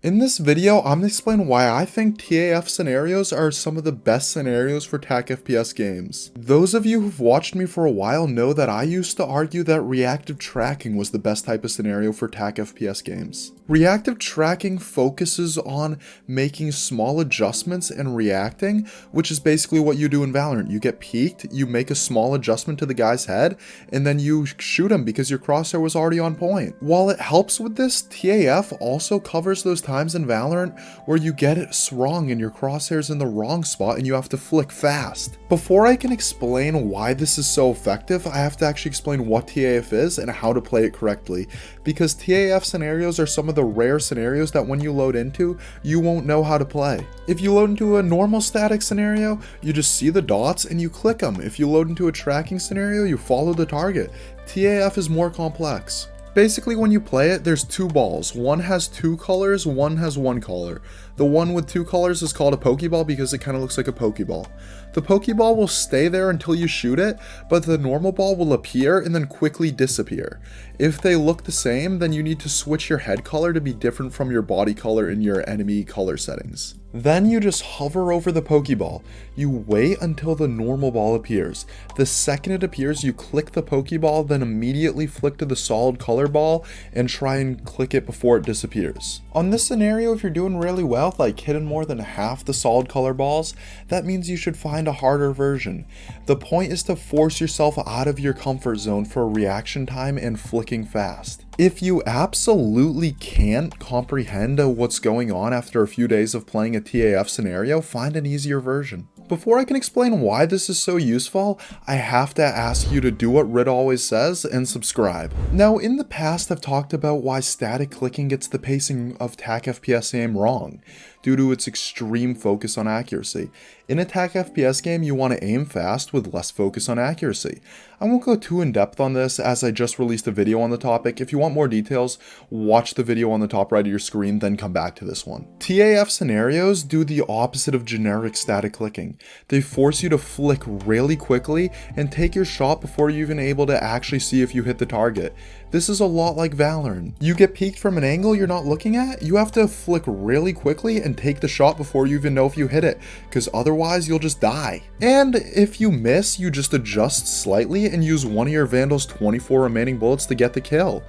In this video, I'm going to explain why I think TAF scenarios are some of the best scenarios for TAC FPS games. Those of you who've watched me for a while know that I used to argue that reactive tracking was the best type of scenario for TAC FPS games. Reactive tracking focuses on making small adjustments and reacting, which is basically what you do in Valorant. You get peeked, you make a small adjustment to the guy's head, and then you shoot him because your crosshair was already on point. While it helps with this, TAF also covers those times in Valorant where you get it wrong and your crosshair's in the wrong spot and you have to flick fast. Before I can explain why this is so effective, I have to actually explain what TAF is and how to play it correctly, because TAF scenarios are some of the rare scenarios that when you load into, you won't know how to play. If you load into a normal static scenario, you just see the dots and you click them. If you load into a tracking scenario, you follow the target. TAF is more complex. Basically, when you play it, there's two balls. One has two colors, one has one color. The one with two colors is called a Pokeball because it kind of looks like a Pokeball. The Pokeball will stay there until you shoot it, but the normal ball will appear and then quickly disappear. If they look the same, then you need to switch your head color to be different from your body color in your enemy color settings. Then you just hover over the Pokeball. You wait until the normal ball appears. The second it appears, you click the Pokeball, then immediately flick to the solid color ball and try and click it before it disappears. On this scenario, if you're doing really well, like hitting more than half the solid color balls, that means you should find a harder version. The point is to force yourself out of your comfort zone for reaction time and flicking fast. If you absolutely can't comprehend what's going on after a few days of playing a TAF scenario, find an easier version. Before I can explain why this is so useful, I have to ask you to do what Rid always says and subscribe. Now, in the past, I've talked about why static clicking gets the pacing of TAC FPS game wrong, due to its extreme focus on accuracy. In a TAC FPS game, you want to aim fast with less focus on accuracy. I won't go too in depth on this as I just released a video on the topic. If you want more details, watch the video on the top right of your screen, then come back to this one. TAF scenarios do the opposite of generic static clicking. They force you to flick really quickly and take your shot before you're even able to actually see if you hit the target. This is a lot like Valorant. You get peeked from an angle you're not looking at, you have to flick really quickly and take the shot before you even know if you hit it, because otherwise you'll just die. And if you miss, you just adjust slightly and use one of your Vandal's 24 remaining bullets to get the kill.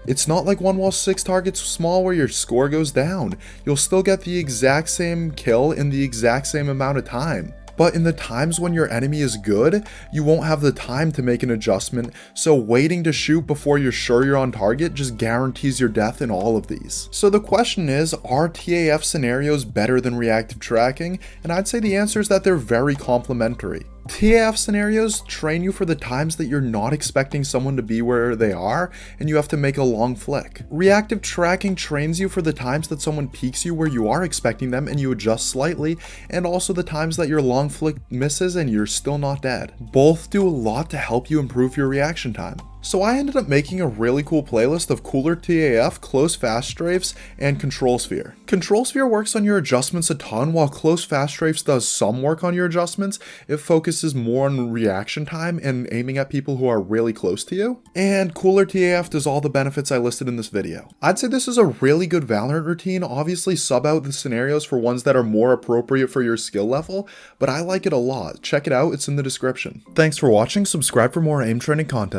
It's not like 1 while 6 targets small where your score goes down. You'll still get the exact same kill in the exact same amount of time. But in the times when your enemy is good, you won't have the time to make an adjustment, so waiting to shoot before you're sure you're on target just guarantees your death in all of these. So the question is, are TAF scenarios better than reactive tracking? And I'd say the answer is that they're very complementary. TAF scenarios train you for the times that you're not expecting someone to be where they are and you have to make a long flick. Reactive tracking trains you for the times that someone peeks you where you are expecting them and you adjust slightly, and also the times that your long flick misses and you're still not dead. Both do a lot to help you improve your reaction time. So I ended up making a really cool playlist of Cooler TAF, Close Fast Strafes, and Controlsphere. Controlsphere works on your adjustments a ton, while Close Fast Strafes does some work on your adjustments. It focuses more on reaction time and aiming at people who are really close to you. And Cooler TAF does all the benefits I listed in this video. I'd say this is a really good Valorant routine. Obviously sub out the scenarios for ones that are more appropriate for your skill level, but I like it a lot. Check it out, it's in the description. Thanks for watching, subscribe for more aim training content.